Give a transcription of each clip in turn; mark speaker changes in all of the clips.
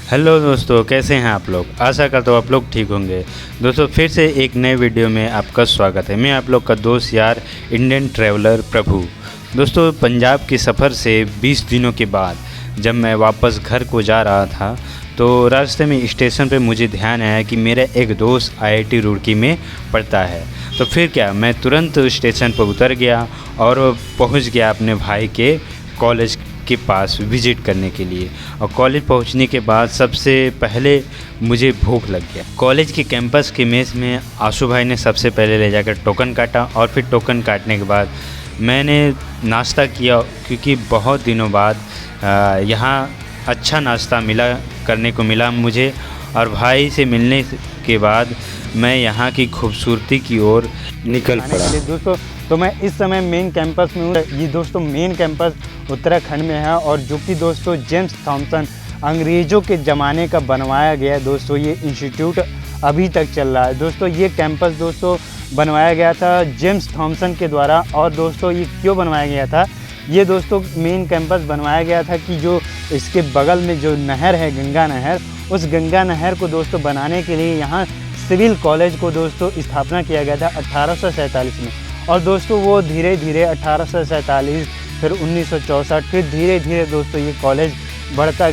Speaker 1: Hello दोस्तों, कैसे हैं आप लोग। आशा करता हूँ आप लोग ठीक होंगे। दोस्तों फिर से एक नए वीडियो में आपका स्वागत है। मैं आप लोग का दोस्त यार इंडियन ट्रैवलर प्रभु। दोस्तों पंजाब के सफ़र से 20 दिनों के बाद जब मैं वापस घर को जा रहा था तो रास्ते में स्टेशन पे मुझे ध्यान आया कि मेरा एक दोस्त आईआईटी रुड़की में पढ़ता है। तो फिर क्या, मैं तुरंत स्टेशन पर उतर गया और पहुंच गया अपने भाई के कॉलेज के पास विज़िट करने के लिए। और कॉलेज पहुंचने के बाद सबसे पहले मुझे भूख लग गया। कॉलेज के कैंपस के मेस में आशु भाई ने सबसे पहले ले जाकर टोकन काटा और फिर टोकन काटने के बाद मैंने नाश्ता किया, क्योंकि बहुत दिनों बाद यहाँ अच्छा नाश्ता करने को मिला मुझे। और भाई से मिलने के बाद मैं यहाँ की खूबसूरती की ओर निकल पड़ा।
Speaker 2: दोस्तों तो मैं इस समय मेन कैंपस में हूँ। ये दोस्तों मेन कैंपस उत्तराखंड में है और जो कि दोस्तों जेम्स थॉमसन अंग्रेज़ों के ज़माने का बनवाया गया है। दोस्तों ये इंस्टीट्यूट अभी तक चल रहा है। दोस्तों ये कैंपस दोस्तों बनवाया गया था जेम्स थॉमसन के द्वारा। और दोस्तों ये क्यों बनवाया गया था, ये दोस्तों मेन कैंपस बनवाया गया था कि जो इसके बगल में जो नहर है गंगा नहर, उस गंगा नहर को दोस्तों बनाने के लिए यहाँ सिविल कॉलेज को दोस्तों स्थापना किया गया था 1847 में। और दोस्तों वो धीरे धीरे 1847 फिर 1964 फिर धीरे धीरे दोस्तों ये कॉलेज बढ़ता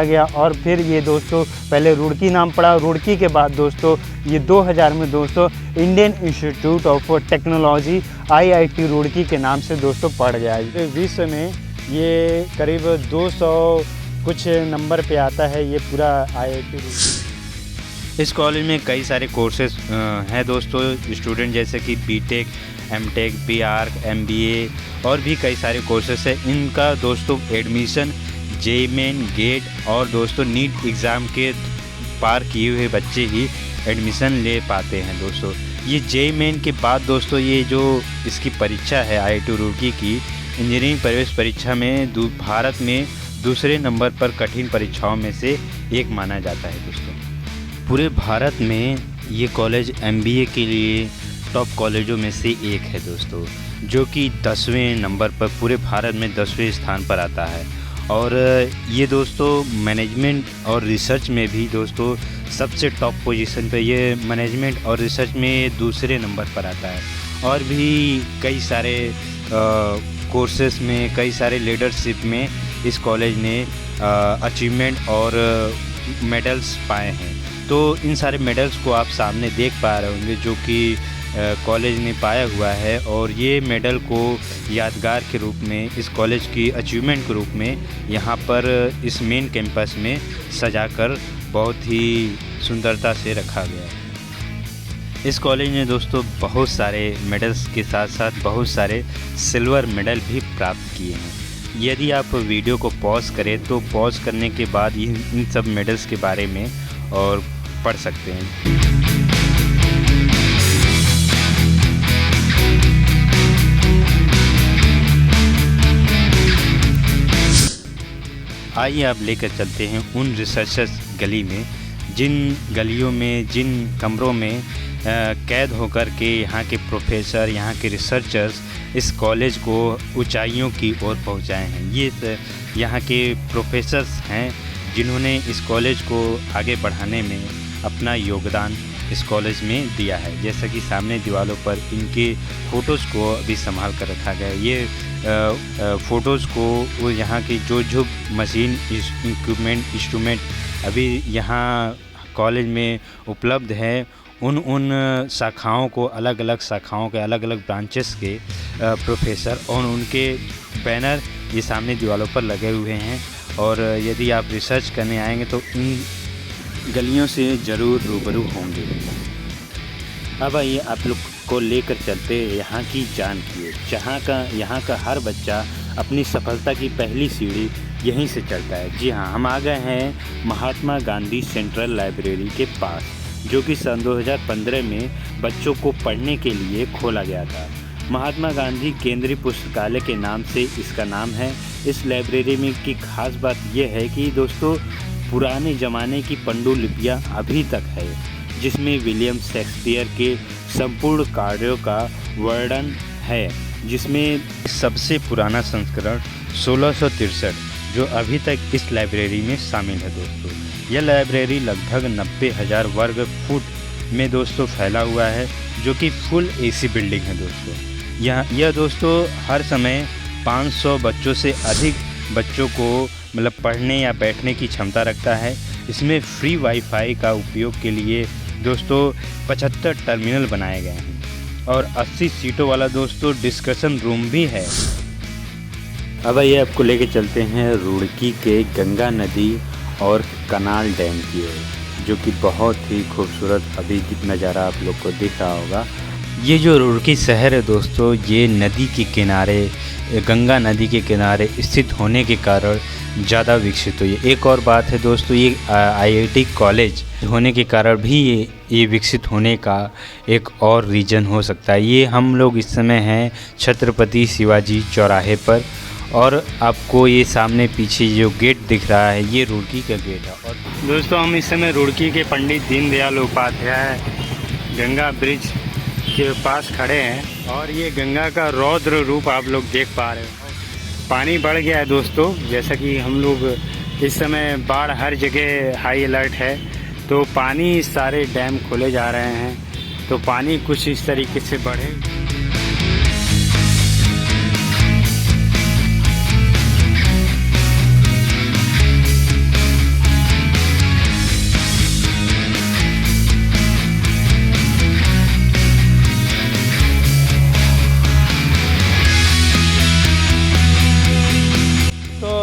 Speaker 2: गया और फिर ये दोस्तों पहले रुड़की नाम पड़ा। रुड़की के बाद दोस्तों ये 2000 में दोस्तों Indian institute of technology IIT Roorkee के नाम से दोस्तों पड़ गया है। विश्व में ये करीब 200 कुछ नंबर पे आता है ये पूरा आईआईटी रुड़की।
Speaker 1: इस कॉलेज में कई सारे कोर्सेज हैं दोस्तों। स्टूडेंट जैसे कि बीटेक, एमटेक, बीआर्क, एमबीए और भी कई सारे कोर्सेज हैं। इनका दोस्तों एडमिशन जेईई मेन, गेट और दोस्तों नीट एग्ज़ाम के पार किए हुए बच्चे ही एडमिशन ले पाते हैं दोस्तों। ये जेईई मेन के बाद दोस्तों ये जो इसकी परीक्षा है आईआईटी रुड़की की इंजीनियरिंग प्रवेश परीक्षा में भारत में दूसरे नंबर पर कठिन परीक्षाओं में से एक माना जाता है दोस्तों। पूरे भारत में ये कॉलेज एमबीए के लिए टॉप कॉलेजों में से एक है दोस्तों, जो कि 10वें नंबर पर पूरे भारत में 10वें स्थान पर आता है। और ये दोस्तों मैनेजमेंट और रिसर्च में भी दोस्तों सबसे टॉप पोजीशन पे ये मैनेजमेंट और रिसर्च में दूसरे नंबर पर आता है। और भी कई सारे कोर्सेस में, कई सारे लीडरशिप में इस कॉलेज ने अचीवमेंट और मेडल्स पाए हैं। तो इन सारे मेडल्स को आप सामने देख पा रहे होंगे जो कि कॉलेज ने पाया हुआ है। और ये मेडल को यादगार के रूप में, इस कॉलेज की अचीवमेंट के रूप में यहाँ पर इस मेन कैंपस में सजाकर बहुत ही सुंदरता से रखा गया है। इस कॉलेज ने दोस्तों बहुत सारे मेडल्स के साथ साथ बहुत सारे सिल्वर मेडल भी प्राप्त किए हैं। यदि आप वीडियो को पॉज करें तो पॉज करने के बाद इन सब मेडल्स के बारे में और पढ़ सकते हैं। आइए आप लेकर चलते हैं उन रिसर्चर्स गली में, जिन गलियों में, जिन कमरों में कैद होकर के यहाँ के प्रोफेसर, यहाँ के रिसर्चर्स इस कॉलेज को ऊंचाइयों की ओर पहुँचाए हैं। ये यहाँ के प्रोफेसर्स हैं जिन्होंने इस कॉलेज को आगे बढ़ाने में अपना योगदान इस कॉलेज में दिया है। जैसा कि सामने दीवारों पर इनके फ़ोटोज़ को अभी संभाल कर रखा गया है। ये फ़ोटोज़ को वो यहाँ की जो मशीन, इंस्ट्रूमेंट अभी यहाँ कॉलेज में उपलब्ध है, उन शाखाओं को, अलग अलग शाखाओं के, अलग अलग ब्रांचेस के प्रोफेसर और उनके बैनर ये सामने दीवारों पर लगे हुए हैं। और यदि आप रिसर्च करने आएंगे तो इन गलियों से ज़रूर रूबरू होंगे। अब आइए आप लोग को लेकर चलते यहाँ की जान की, यहाँ का हर बच्चा अपनी सफलता की पहली सीढ़ी यहीं से चलता है। जी हाँ, हम आ गए हैं महात्मा गांधी सेंट्रल लाइब्रेरी के पास, जो कि सन 2015 में बच्चों को पढ़ने के लिए खोला गया था। महात्मा गांधी केंद्रीय पुस्तकालय के नाम से इसका नाम है। इस लाइब्रेरी में की खास बात यह है कि दोस्तों पुराने ज़माने की पांडुलिपियाँ अभी तक है, जिसमें विलियम शेक्सपियर के संपूर्ण कार्यों का वर्णन है, जिसमें सबसे पुराना संस्करण 1663 जो अभी तक इस लाइब्रेरी में शामिल है दोस्तों। यह लाइब्रेरी लगभग 90,000 वर्ग फुट में दोस्तों फैला हुआ है, जो कि फुल एसी बिल्डिंग है दोस्तों। यह दोस्तों हर समय 500 बच्चों से अधिक बच्चों को मतलब पढ़ने या बैठने की क्षमता रखता है। इसमें फ्री वाईफाई का उपयोग के लिए दोस्तों 75 टर्मिनल बनाए गए हैं और 80 सीटों वाला दोस्तों डिस्कशन रूम भी है। अब ये आपको लेके चलते हैं रुड़की के गंगा नदी और कनाल डैम की ओर, जो कि बहुत ही खूबसूरत अभी नज़ारा आप लोग को दिख रहा होगा। ये जो रुड़की शहर है दोस्तों, ये नदी के किनारे, गंगा नदी के किनारे स्थित होने के कारण ज़्यादा विकसित हुई है। एक और बात है दोस्तों, ये IIT कॉलेज होने के कारण भी ये विकसित होने का एक और रीज़न हो सकता है। ये हम लोग इस समय हैं छत्रपति शिवाजी चौराहे पर, और आपको ये सामने पीछे जो गेट दिख रहा है ये रुड़की का गेट है। और
Speaker 2: दोस्तों हम इस समय रुड़की के पंडित दीनदयाल उपाध्याय गंगा ब्रिज के पास खड़े हैं और ये गंगा का रौद्र रूप आप लोग देख पा रहे हो। पानी बढ़ गया है दोस्तों, जैसा कि हम लोग इस समय बाढ़ हर जगह हाई अलर्ट है, तो पानी सारे डैम खोले जा रहे हैं, तो पानी कुछ इस तरीके से बढ़े।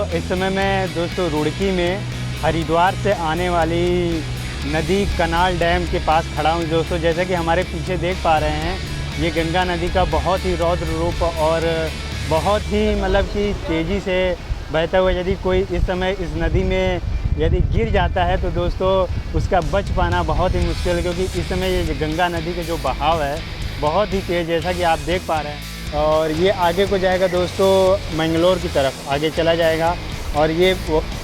Speaker 2: इस समय मैं दोस्तों रुड़की में हरिद्वार से आने वाली नदी कनाल डैम के पास खड़ा हूँ दोस्तों। जैसा कि हमारे पीछे देख पा रहे हैं, ये गंगा नदी का बहुत ही रौद्र रूप और बहुत ही मतलब कि तेज़ी से बहता हुआ, यदि कोई इस समय इस नदी में यदि गिर जाता है तो दोस्तों उसका बच पाना बहुत ही मुश्किल है, क्योंकि इस समय ये गंगा नदी का जो बहाव है बहुत ही तेज़, जैसा कि आप देख पा रहे हैं। और ये आगे को जाएगा दोस्तों मैंगलोर की तरफ आगे चला जाएगा, और ये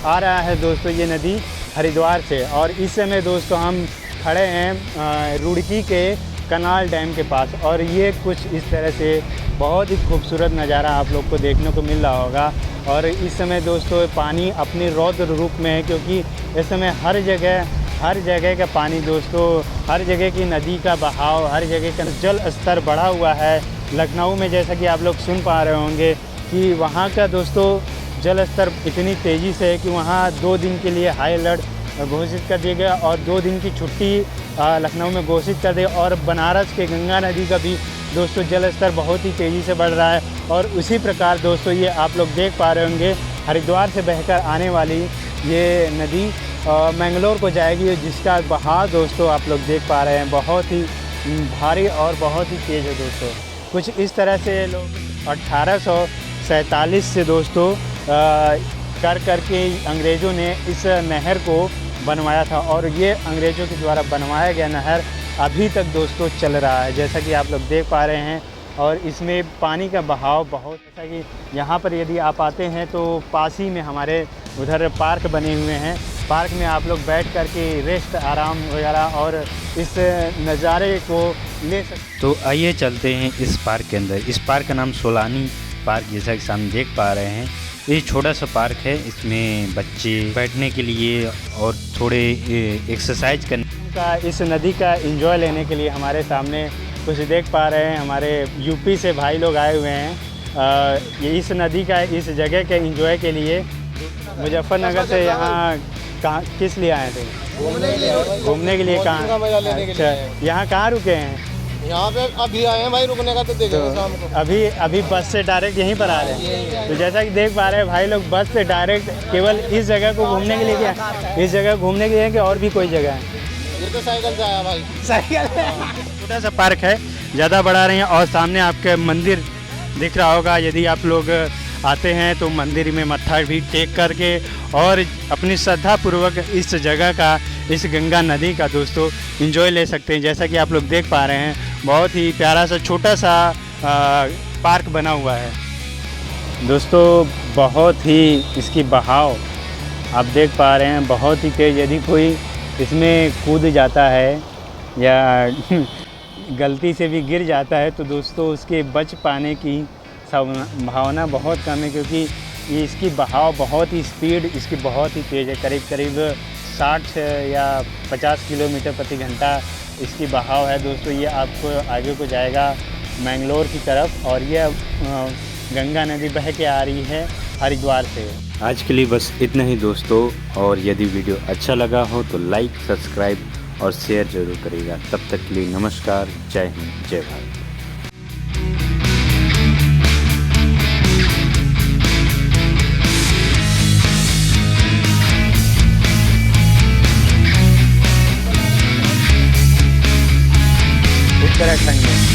Speaker 2: आ रहा है दोस्तों ये नदी हरिद्वार से। और इस समय दोस्तों हम खड़े हैं रुड़की के कनाल डैम के पास, और ये कुछ इस तरह से बहुत ही खूबसूरत नज़ारा आप लोग को देखने को मिल रहा होगा। और इस समय दोस्तों पानी अपने रौद्र रूप में है, क्योंकि इस समय हर जगह का पानी दोस्तों, हर जगह की नदी का बहाव, हर जगह का जल स्तर बढ़ा हुआ है। लखनऊ में जैसा कि आप लोग सुन पा रहे होंगे कि वहाँ का दोस्तों जल स्तर इतनी तेज़ी से है कि वहाँ 2 दिन के लिए हाई अलर्ट घोषित कर दिया गया और 2 दिन की छुट्टी लखनऊ में घोषित कर दी। और बनारस के गंगा नदी का भी दोस्तों जल स्तर बहुत ही तेज़ी से बढ़ रहा है। और उसी प्रकार दोस्तों ये आप लोग देख पा रहे होंगे हरिद्वार से बहकर आने वाली ये नदी मैंगलोर को जाएगी, जिसका बहाव दोस्तों आप लोग देख पा रहे हैं बहुत ही भारी और बहुत ही तेज़ है दोस्तों। कुछ इस तरह से लोग 1847 से दोस्तों करके अंग्रेज़ों ने इस नहर को बनवाया था, और ये अंग्रेज़ों के द्वारा बनवाया गया नहर अभी तक दोस्तों चल रहा है, जैसा कि आप लोग देख पा रहे हैं। और इसमें पानी का बहाव बहुत, जैसा कि यहाँ पर यदि आप आते हैं तो पास ही में हमारे उधर पार्क बने हुए हैं, पार्क में आप लोग बैठ कर के रेस्ट आराम वगैरह और इस नज़ारे को ले सकते।
Speaker 1: तो आइए चलते हैं इस पार्क के अंदर। इस पार्क का नाम सोलानी पार्क, जैसा कि हम देख पा रहे हैं, ये छोटा सा पार्क है। इसमें बच्चे बैठने के लिए और थोड़े एक्सरसाइज करने
Speaker 2: का, इस नदी का एंजॉय लेने के लिए हमारे सामने कुछ देख पा रहे हैं, हमारे यूपी से भाई लोग आए हुए हैं ये इस नदी का, इस जगह के एंजॉय के लिए। मुजफ्फरनगर से यहाँ कहाँ किस लिए आए थे? घूमने के लिए। कहाँ? अच्छा, यहाँ कहाँ रुके हैं?
Speaker 3: यहाँ पे अभी आए हैं भाई, रुकने का तो देखेंगे शाम को।
Speaker 2: अभी बस से डायरेक्ट यहीं पर आ रहे हैं। तो जैसा कि देख पा रहे हैं भाई लोग, बस से डायरेक्ट केवल इस जगह को घूमने के लिए क्या, इस जगह घूमने के लिए कि और भी कोई जगह है?
Speaker 3: ये तो साइकिल से आया भाई।
Speaker 2: साइकिल। छोटा सा पार्क है, ज़्यादा बड़ा नहीं है। और सामने आपके मंदिर दिख रहा होगा, यदि आप लोग आते हैं तो मंदिर में मत्था भी टेक करके और अपनी श्रद्धापूर्वक इस जगह का, इस गंगा नदी का दोस्तों एंजॉय ले सकते हैं। जैसा कि आप लोग देख पा रहे हैं, बहुत ही प्यारा सा छोटा सा पार्क बना हुआ है दोस्तों। बहुत ही इसकी बहाव आप देख पा रहे हैं, बहुत ही तेज़। यदि कोई इसमें कूद जाता है या गलती से भी गिर जाता है तो दोस्तों उसके बच पाने की संभावना बहुत कम है, क्योंकि ये इसकी बहाव बहुत ही स्पीड इसकी बहुत ही तेज़ है, करीब करीब 60 या 50 किलोमीटर प्रति घंटा इसकी बहाव है दोस्तों। ये आपको आगे को जाएगा मैंगलोर की तरफ और ये गंगा नदी बह के आ रही है हरिद्वार से।
Speaker 1: आज के लिए बस इतना ही दोस्तों, और यदि वीडियो अच्छा लगा हो तो लाइक, सब्सक्राइब और शेयर जरूर करिएगा। तब तक के लिए नमस्कार, जय हिंद, जय भारत।
Speaker 2: उत्तराखंड में